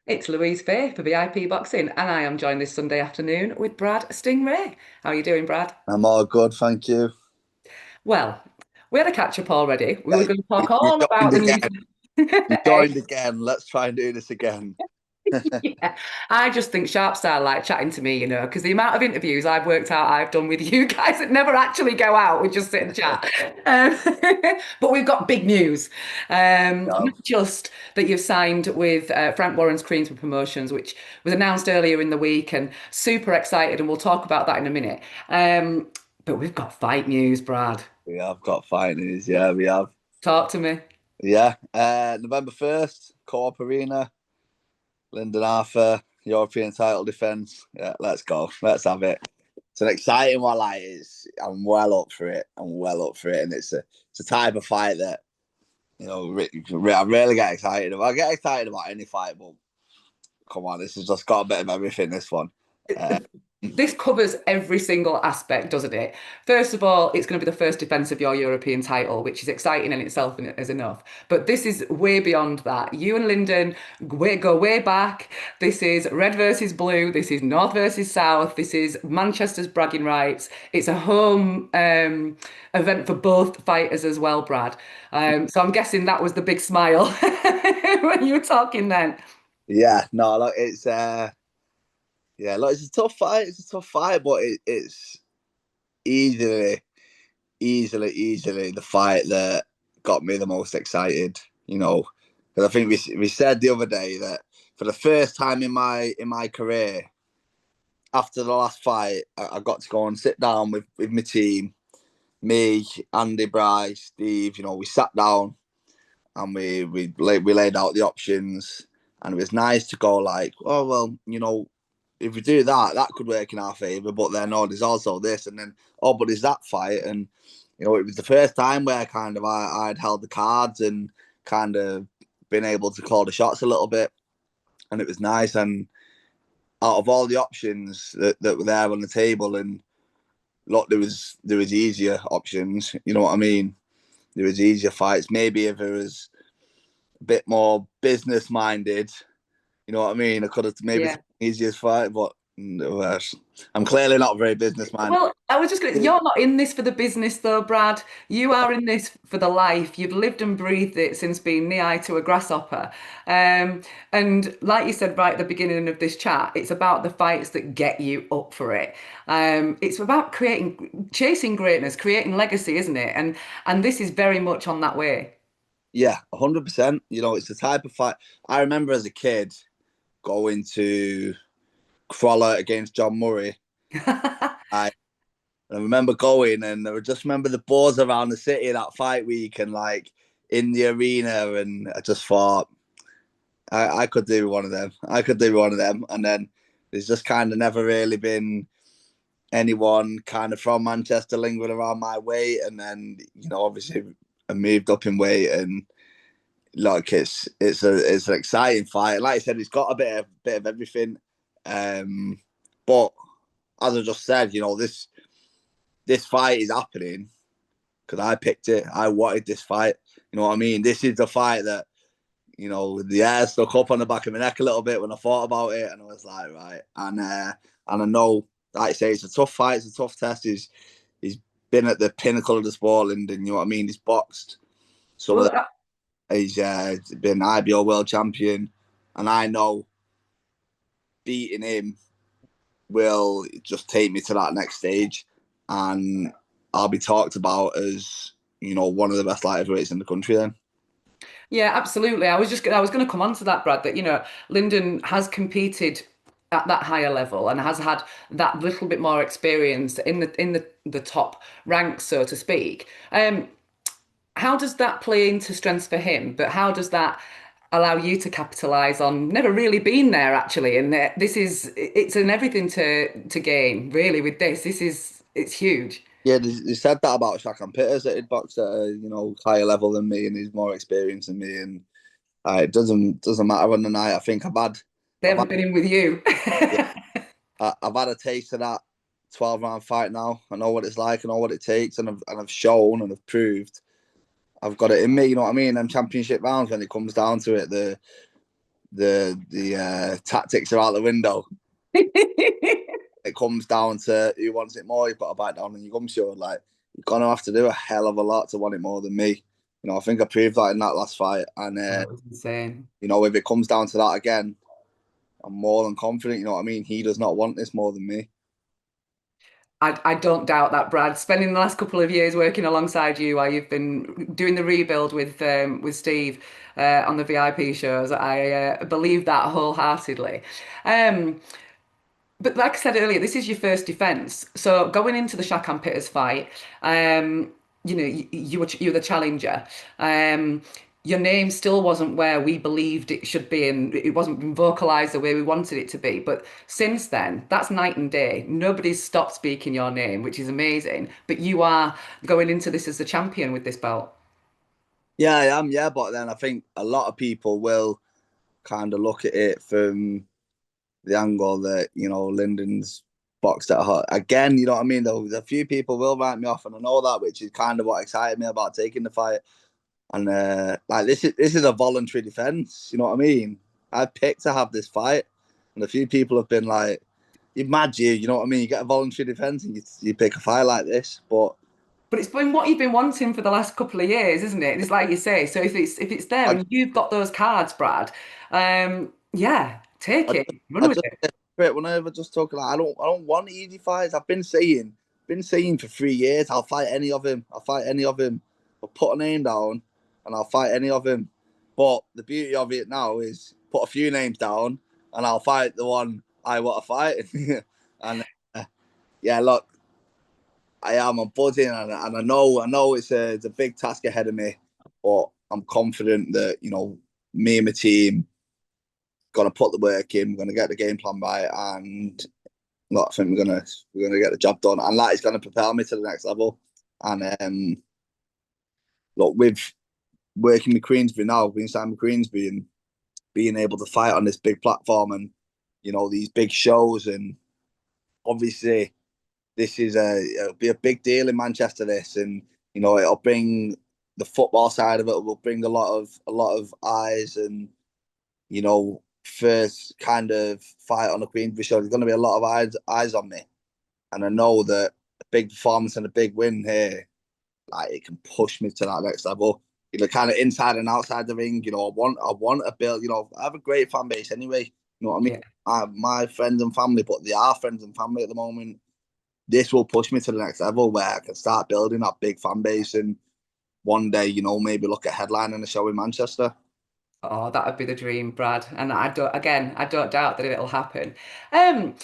It's Louise Fay for VIP Boxing, and I am joined this Sunday afternoon with Brad Stingray. How are you doing, Brad? I'm all good, thank you. Well, we had a catch up already. We were Yeah, going to you, talk you all about joined the again. news. You Hey, joined again. Let's try and do this again. yeah. I just think Sharp style like chatting to me, because the amount of interviews I've worked out I've done with you guys that never actually go out, we just sit and chat. Um, but we've got big news. Yeah, Not just that you've signed with Frank Warren's Queensberry Promotions, which was announced earlier in the week, and super excited, and we'll talk about that in a minute. But we've got fight news, Brad. we have got finals. Yeah, we have. Talk to me. Yeah, November 1st, Co-op Arena, Lyndon Arthur, European title defence. Yeah, let's go. Let's have it. It's an exciting one. I'm well up for it. I'm well up for it, and it's a type of fight that I really get excited about. I get excited about any fight, but come on, this has just got a bit of everything. This one. Uh, This covers every single aspect, doesn't it? First of all, it's going to be the first defense of your European title, which is exciting in itself as enough. But this is way beyond that. You and Lyndon go way back. This is red versus blue. This is north versus south. This is Manchester's bragging rights. It's a home event for both fighters as well, Brad. So I'm guessing that was the big smile when you were talking then. yeah, no, look, look, it's a tough fight. It's a tough fight, but it's easily, easily the fight that got me the most excited. Because I think we said the other day that for the first time in my career, after the last fight, I got to go and sit down with my team, me, Andy, Bryce, Steve. We sat down and we laid out the options, and it was nice to go like, oh well, if we do that, that could work in our favour. But then, oh, there's also this, and then, oh, but there's that fight, and it was the first time where kind of I'd held the cards and kind of been able to call the shots a little bit, and it was nice. And out of all the options that were there on the table, and look, there was easier options. You know what I mean? There was easier fights. Maybe if it was a bit more business minded, you know what I mean? I could have maybe Yeah. taken the easiest fight, but no, I'm clearly not very business minded. Well, I was just going to, you're not in this for the business though, Brad. You are in this for the life. You've lived and breathed it since being knee-high to a grasshopper. And like you said right at the beginning of this chat, it's about the fights that get you up for it. It's about chasing greatness, creating legacy, isn't it? And this is very much on that way. Yeah, 100%. It's the type of fight I remember as a kid going to Crawler against John Murray. I, I remember going, and I just remember the buzz around the city that fight week and like in the arena, and I just thought I could do one of them. I could do one of them, and then there's just kind of never really been anyone kind of from Manchester lingering around my weight, and then obviously I moved up in weight, and like it's an exciting fight. Like I said, it's got a bit of everything. But as I just said, this fight is happening because I picked it. I wanted this fight. You know what I mean? This is the fight that the hair stuck up on the back of my neck a little bit when I thought about it, and I was like, right. And I know, like I say, it's a tough fight. It's a tough test. He's been at the pinnacle of the sport, and you know what I mean. He's boxed some of Well, the. He's been IBO world champion, and I know beating him will just take me to that next stage, and I'll be talked about as one of the best light heavyweights in the country. Then, yeah, absolutely. I was going to come on to that, Brad, that, Lyndon has competed at that higher level and has had that little bit more experience in the top ranks, so to speak. How does that play into strengths for him? But how does that allow you to capitalize on never really been there actually? And it's an everything to gain really with this. It's huge. yeah, they said that about Shakan Pitters that he'd boxed at a higher level than me, and he's more experienced than me, and it doesn't matter on the night. I think They I've had haven't been in with you. yeah, I've had a taste of that 12 round fight now. I know what it's like. I know what it takes, and I've shown and I've proved I've got it in me. You know what I mean? And championship rounds, when it comes down to it, the tactics are out the window. It comes down to who wants it more. You've got to bite down on your gum shield. Like you're gonna have to do a hell of a lot to want it more than me. I think I proved that in that last fight. And Oh, it was insane. if it comes down to that again, I'm more than confident. You know what I mean? He does not want this more than me. I don't doubt that, Brad. Spending the last couple of years working alongside you while you've been doing the rebuild with Steve on the VIP shows, I believe that wholeheartedly. Um, but like I said earlier, this is your first defense. So going into the Shakan Pitters fight, you were the challenger. Um, your name still wasn't where we believed it should be, and it wasn't been vocalized the way we wanted it to be. But since then, that's night and day. Nobody's stopped speaking your name, which is amazing. But you are going into this as the champion with this belt. Yeah, I am. Yeah, but then I think a lot of people will kind of look at it from the angle that Lyndon's boxed at hot again. You know what I mean? Though a few people will write me off, and I know that, which is kind of what excited me about taking the fight. And like this is a voluntary defense. You know what I mean? I picked to have this fight, and a few people have been like, "You're mad, you." You know what I mean? You get a voluntary defense, and you pick a fight like this, but. But it's been what you've been wanting for the last couple of years, isn't it? It's like you say. So if it's there I, and you've got those cards, Brad, yeah, take I, it, I run with just it. whenever just talking like I don't want easy fights. I've been saying for 3 years I'll fight any of him. I'll fight any of him. I'll put a name down and I'll fight any of him. But the beauty of it now is put a few names down and I'll fight the one I want to fight. and yeah, look, I'm buzzing and I know it's a big task ahead of me, but I'm confident that me and my team gonna put the work in. We're gonna get the game plan right, and look, I think we're gonna get the job done, and that is gonna propel me to the next level. And look, with working with Queensbury now, being signed with Queensbury, and being able to fight on this big platform, and these big shows, and obviously it'll be a big deal in Manchester. This, and it'll bring the football side of it. Will bring a lot of eyes, and first kind of fight on the Queensbury show. There's going to be a lot of eyes on me, and I know that a big performance and a big win here, like it can push me to that next level. Kind of inside and outside the ring. I want to build. I have a great fan base anyway. You know what I mean? Yeah. I have my friends and family, but they are friends and family at the moment. This will push me to the next level where I can start building that big fan base, and one day, maybe look at headlining a show in Manchester. Oh, that would be the dream, Brad. And I don't doubt that it'll happen. Um,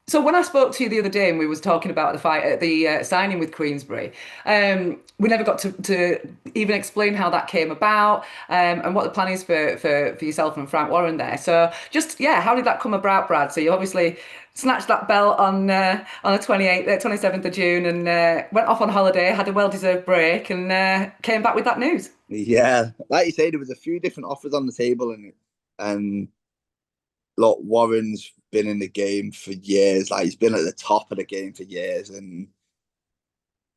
so when I spoke to you the other day and we was talking about the fight at the signing with Queensbury, we never got to even explain how that came about, and what the plan is for yourself and Frank Warren there. So just, yeah, how did that come about, Brad? So you obviously snatched that belt on the 28th, 27th of June and went off on holiday, had a well-deserved break and came back with that news. Yeah, like you say, there was a few different offers on the table, and look, Warren's been in the game for years. Like he's been at the top of the game for years, and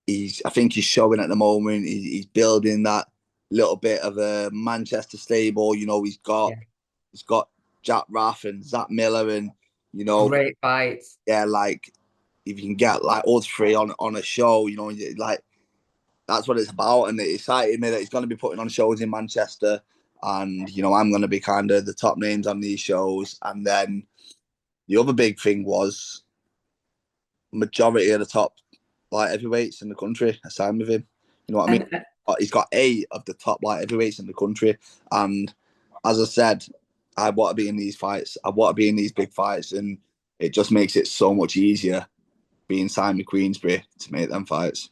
I think he's showing at the moment. He's building that little bit of a Manchester stable. He's got Yeah. he's got Jack Raff and Zach Miller, and you know, Great fights. yeah, like if you can get like all three on a show, like that's what it's about. And it excited me that he's going to be putting on shows in Manchester, and I'm going to be kind of the top names on these shows. And then the other big thing was majority of the top light heavyweights in the country are signed with him. You know what I mean? And He's got 8 of the top light heavyweights in the country, and as I said, I want to be in these fights. I want to be in these big fights, and it just makes it so much easier being signed with Queensbury to make them fights.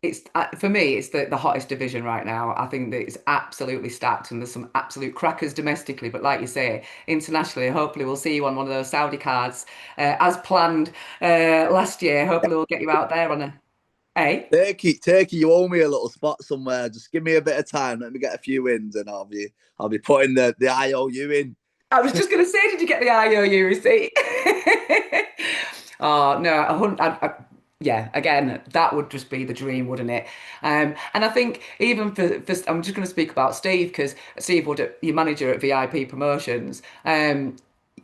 it's for me, it's the hottest division right now. I think that it's absolutely stacked, and there's some absolute crackers domestically. But like you say, internationally, hopefully we'll see you on one of those Saudi cards as planned last year. Hopefully we'll get you out there on a. Hey, Turkey, you owe me a little spot somewhere. Just give me a bit of time. Let me get a few wins, and I'll be putting the IOU in. I was just going to say, did you get the IOU receipt? Oh no, Yeah, again, that would just be the dream, wouldn't it? And I think even for I'm just going to speak about Steve because Steve Wood, your manager at VIP Promotions,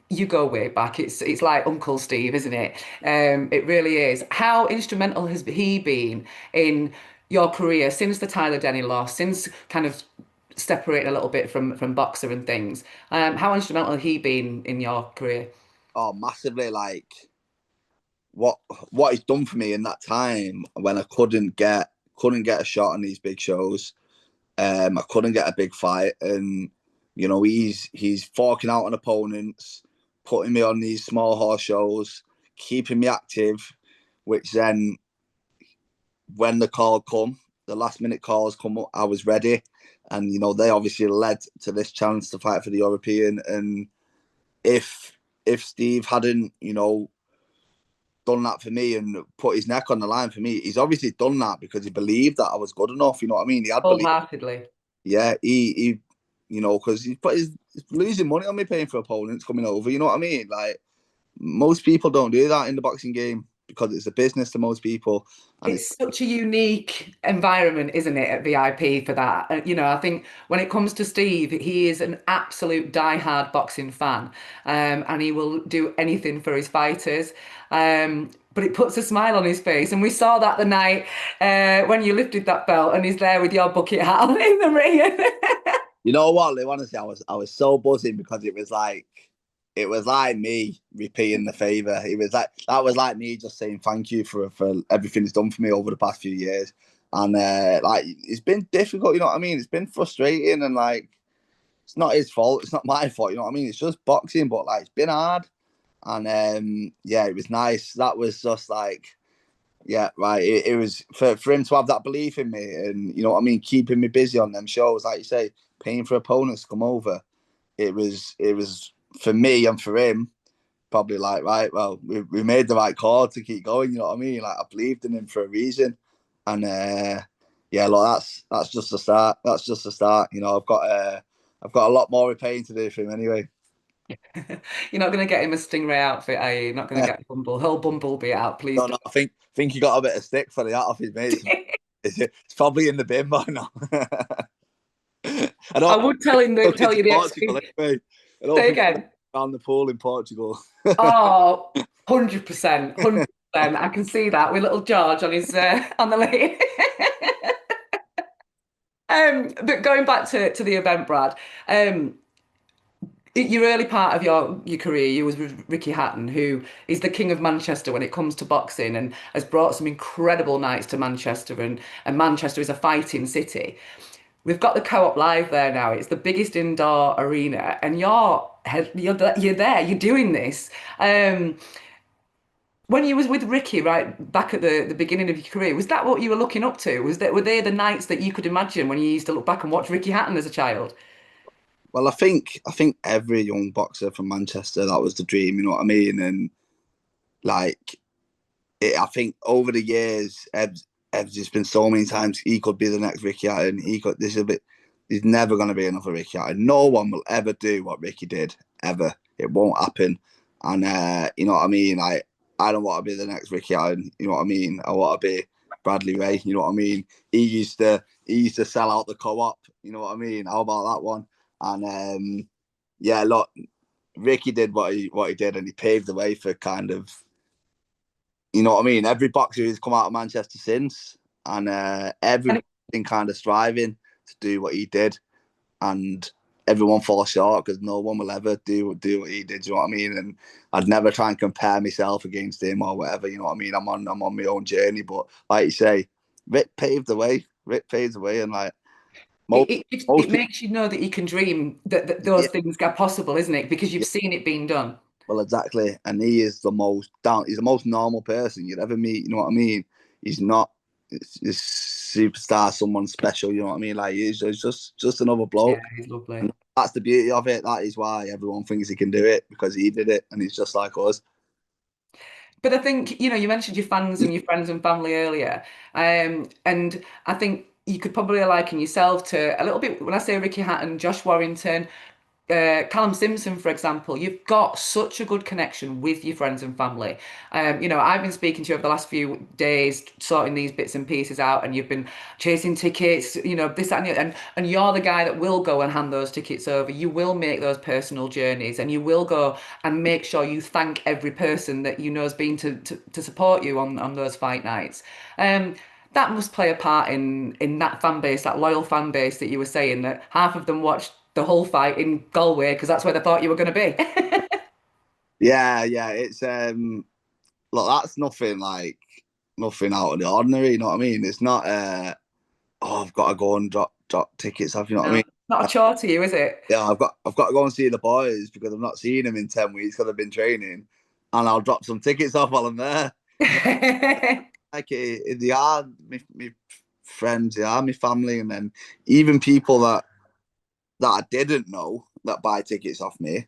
you go way back. It's like Uncle Steve, isn't it? It really is. How instrumental has he been in your career since the Tyler Denny loss, since kind of separating a little bit from boxer and things? How instrumental has he been in your career? Oh, massively. Like what what he's done for me in that time when I couldn't get a shot on these big shows. I couldn't get a big fight, and he's forking out on opponents, putting me on these small horse shows, keeping me active. Which then, when the last minute calls come up, I was ready, and they obviously led to this chance to fight for the European. And if Steve hadn't, done that for me and put his neck on the line for me, he's obviously done that because he believed that I was good enough. You know what I mean? He had believed. Wholeheartedly. Yeah, because he's losing money on me paying for opponents coming over. You know what I mean? Like most people don't do that in the boxing game because it's a business to most people, and it's It's such a unique environment, isn't it, at VIP for that? I think when it comes to Steve, he is an absolute die-hard boxing fan, and he will do anything for his fighters. But it puts a smile on his face, and we saw that the night when you lifted that belt, and he's there with your bucket hat on in the ring. you know what, Lou, honestly, I was so buzzing because it was like me repeating the favor. It was like that was like me just saying thank you for everything he's done for me over the past few years. And like it's been difficult, you know what I mean? It's been frustrating and like it's not his fault, it's not my fault, you know what I mean? It's just boxing, but like it's been hard. And yeah, it was nice. That was just like yeah, right. It was for him to have that belief in me and you know what I mean, keeping me busy on them shows, like you say, paying for opponents to come over. It was for me and for him probably like right. Well, we made the right call to keep going. You know what I mean? Like I believed in him for a reason, and yeah, look, that's just the start. That's just the start. I've got a lot more repaying to do for him anyway. You're not going to get him a Stingray outfit, are you? You're not going to get whole Bumblebee out, please No, no, I think you got a bit of stick for the hat off his mates. don't. It's probably in the bin by now. I I don't would go tell into you the Portugal excuse. anyway. I don't Say think again. around the pool in Portugal. Oh, 100%, 100%. I can see that with little George on his on the lane. But going back to the event, Brad, um, your early part of your career, you was with Ricky Hatton, who is the king of Manchester when it comes to boxing, and has brought some incredible nights to Manchester, and Manchester is a fighting city. We've got the Co-op Live there now. It's the biggest indoor arena, and you're there. You're doing this. Um, when you was with Ricky, right back at the beginning of your career, was that what you were looking up to? Were they the nights that you could imagine when you used to look back and watch Ricky Hatton as a child? Well, I think every young boxer from Manchester that was the dream. You know what I mean? And like, I think over the years, Ev's just been so many times he could be the next Ricky Hatton. He could. This is a bit. There's never going to be another Ricky Hatton. No one will ever do what Ricky did ever. It won't happen. And you know what I mean? I don't want to be the next Ricky Hatton. You know what I mean? I want to be Bradley Ray. You know what I mean? He used to sell out the co-op. You know what I mean? How about that one? And yeah, look, Ricky did what he did, and he paved the way for kind of you know what I mean. Every boxer who's come out of Manchester since, and And everyone's been kind of striving to do what he did, and everyone falls short because no one will ever do what he did. You know what I mean? And I'd never try and compare myself against him or whatever. You know what I mean? I'm on my own journey, but like you say, Rick paved the way. Rick paved the way, and like most it most people, makes you know that you can dream that those yeah, things are possible, isn't it? Because you've yeah. seen it being done. Well, exactly. And he is the most down. He's the most normal person you'd ever meet. You know what I mean? He's not this superstar, someone special. You know what I mean? Like he's just another Yeah, bloke. he's lovely. And that's the beauty of it. That is why everyone thinks he can do it because he did it, and he's just like us. But I think, you mentioned your fans and your friends and family earlier. And I think you could probably liken yourself to a little bit, when I say Ricky Hatton, Josh Warrington, Callum Simpson, for example, you've got such a good connection with your friends and family. I've been speaking to you over the last few days, sorting these bits and pieces out, and you've been chasing tickets, this, that, and the other. And you're the guy that will go and hand those tickets over. You will make those personal journeys, and you will go and make sure you thank every person that you know has been to support you on those fight nights. That must play a part in that fan base, that loyal fan base that you were saying that half of them watched the whole fight in Galway because that's where they thought you were going to be. Yeah, yeah. It's look, that's nothing like nothing out of the ordinary. You know what I mean? It's not. Oh, I've got to go and drop tickets off. You know what I No, mean? not a chore to you, is it? Yeah, I've got to go and see the boys because I've not seen them in 10 weeks because I've been training, and I'll drop some tickets off while I'm there. You know, like they are my friends, they are my family, and then even people that I didn't know that buy tickets off me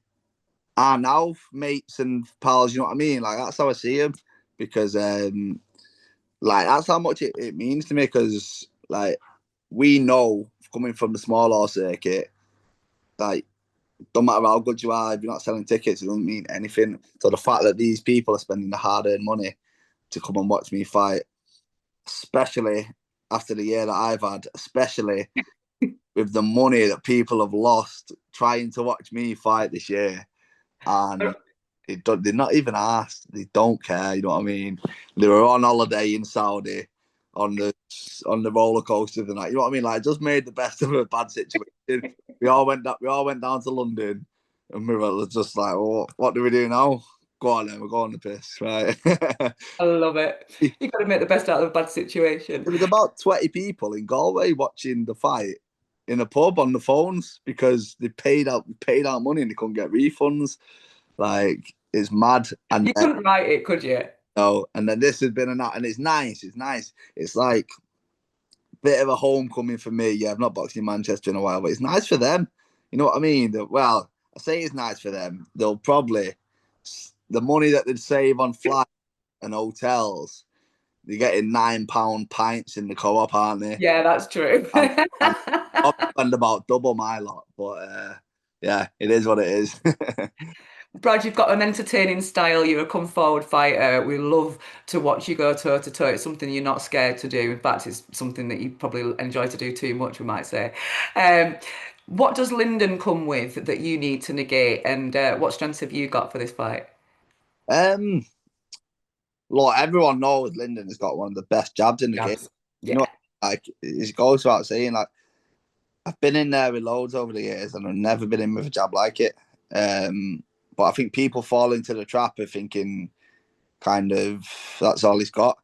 are now mates and pals. You know what I mean? Like that's how I see them because like that's how much it means to me because like we know coming from the small horse circuit, like don't matter how good you are, if you're not selling tickets, it doesn't mean anything. So the fact that these people are spending the hard-earned money to come and watch me fight, especially after the year that I've had, especially with the money that people have lost trying to watch me fight this year, and they're not even asked. They don't care. You know what I mean? They were on holiday in Saudi on the roller coaster the night. You know what I mean? Like just made the best of a bad situation. We all went down to London, and we were just like, well, what do we do now? Go on then. We're going to piss, right? I love it. It You've got to make the best out of a bad situation. was about 20 people in Galway watching the fight in a pub on the phones because they paid out money and they couldn't get refunds. Like it's mad. And You couldn't write it, could you? no, and then this has been a night, and it's nice. It's nice. It's like a bit of a homecoming for me. Yeah, I've not boxed in Manchester in a while, but it's nice for them. You know what I mean? Well, I say it's nice for them. They'll probably the money that they'd save on flights and hotels. They're getting £9 pints in the co-op, aren't they? Yeah, that's true. And I'll spend about double my lot, but yeah, it is what it is. Brad, you've got an entertaining style. You're a come forward fighter. We love to watch you go toe to toe. It's something you're not scared to do. In fact, it's something that you probably enjoy to do too much, we might say. Um, what does Lyndon come with that you need to negate, and what strengths have you got for this fight? um, Look, everyone knows Lyndon has got one of the best jabs in the game. Jabs. You know, Yeah. like it goes without saying. Like I've been in there with loads over the years, and I've never been in with a jab like it. But I think people fall into the trap of thinking kind of that's all he's got.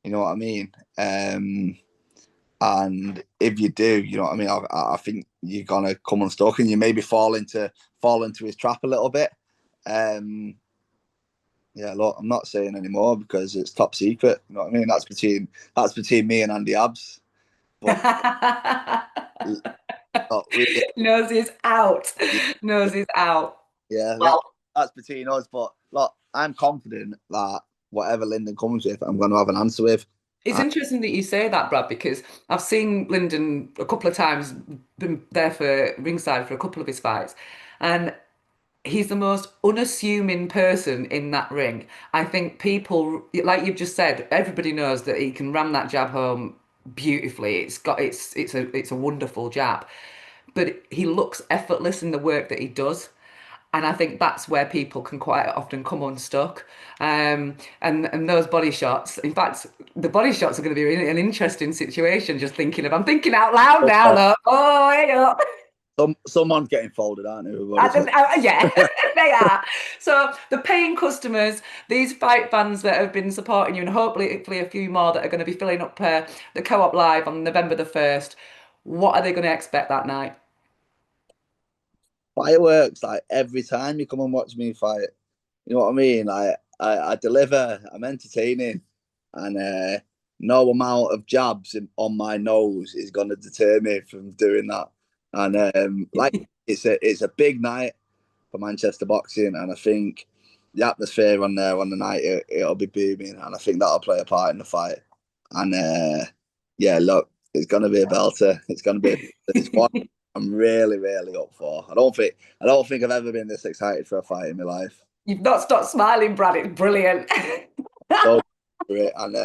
You know what I mean? And if you do, you know what I mean. I think you're gonna come unstuck, and you maybe fall into his trap a little bit. Um, yeah, look, I'm not saying anymore because it's top secret. You know what I mean? That's between me and Andy Abs. But really, Nose is out. Nose is out. yeah, Well, that's between us. But look, I'm confident that whatever Lyndon comes with, I'm going to have an answer with. it's interesting that you say that, Brad, because I've seen Lyndon a couple of times, been there for ringside for a couple of his fights, and he's the most unassuming person in that ring. I think people, like you've just said, everybody knows that he can ram that jab home beautifully. It's a wonderful jab, but he looks effortless in the work that he does. And I think that's where people can quite often come unstuck. And those body shots, in fact, the body shots are going to be an interesting situation. I'm thinking out loud now. Look, oh, hey up. Someone's getting folded, aren't they? I Everybody's don't, yeah, they are. So the paying customers, these fight fans that have been supporting you, and hopefully a few more that are going to be filling up the Co-op Live on November the 1st. What are they going to expect that night? fireworks like every time you come and watch me fight. You know what I mean? I deliver. I'm entertaining, and no amount of jabs on my nose is going to deter me from doing that. And like it's a big night for Manchester boxing, and I think the atmosphere on there on the night it'll be booming, and I think that'll play a part in the fight. And yeah, look, it's going to be a belter. It's going to be it's one. I'm really, really up for. I don't think I've ever been this excited for a fight in my life. You've not stopped smiling, Brad. It's brilliant. So great. And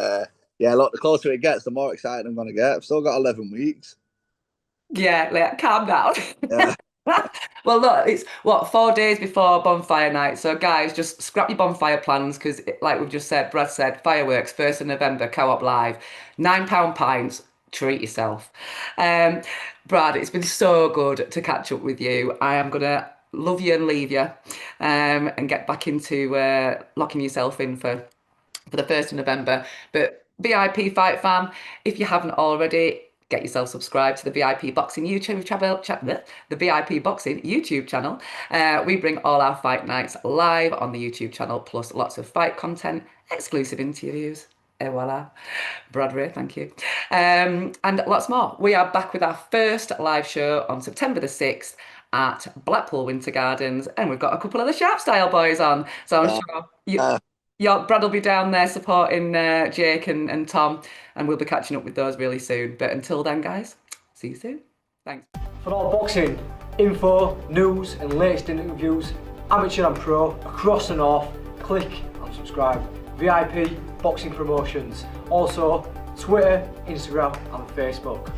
yeah, look, the closer it gets, the more excited I'm gonna get. I've still got 11 weeks. Yeah, like, calm down. Yeah. Well, look, it's what, 4 days before bonfire night. So, guys, just scrap your bonfire plans because, like we've just said, Brad said, fireworks, 1st of November, Co-op Live, £9 pints, treat yourself. Um, Brad, it's been so good to catch up with you. I am going to love you and leave you and get back into locking yourself in for the 1st of November. But VIP Fight Fan, if you haven't already, get yourself subscribed to the VIP Boxing YouTube the VIP Boxing YouTube channel. We bring all our fight nights live on the YouTube channel, plus lots of fight content, exclusive interviews. Et voila. Bradbury, thank you. And lots more. We are back with our first live show on September the 6th at Blackpool Winter Gardens, and we've got a couple of the Sharp Style boys on. So I'm Uh, sure you, uh, Brad will be down there supporting Jake and Tom, and we'll be catching up with those really soon. But until then, guys, see you soon. Thanks. For all boxing info, news and latest interviews, amateur and pro, across the north, click and subscribe. VIP Boxing Promotions. Also Twitter, Instagram and Facebook.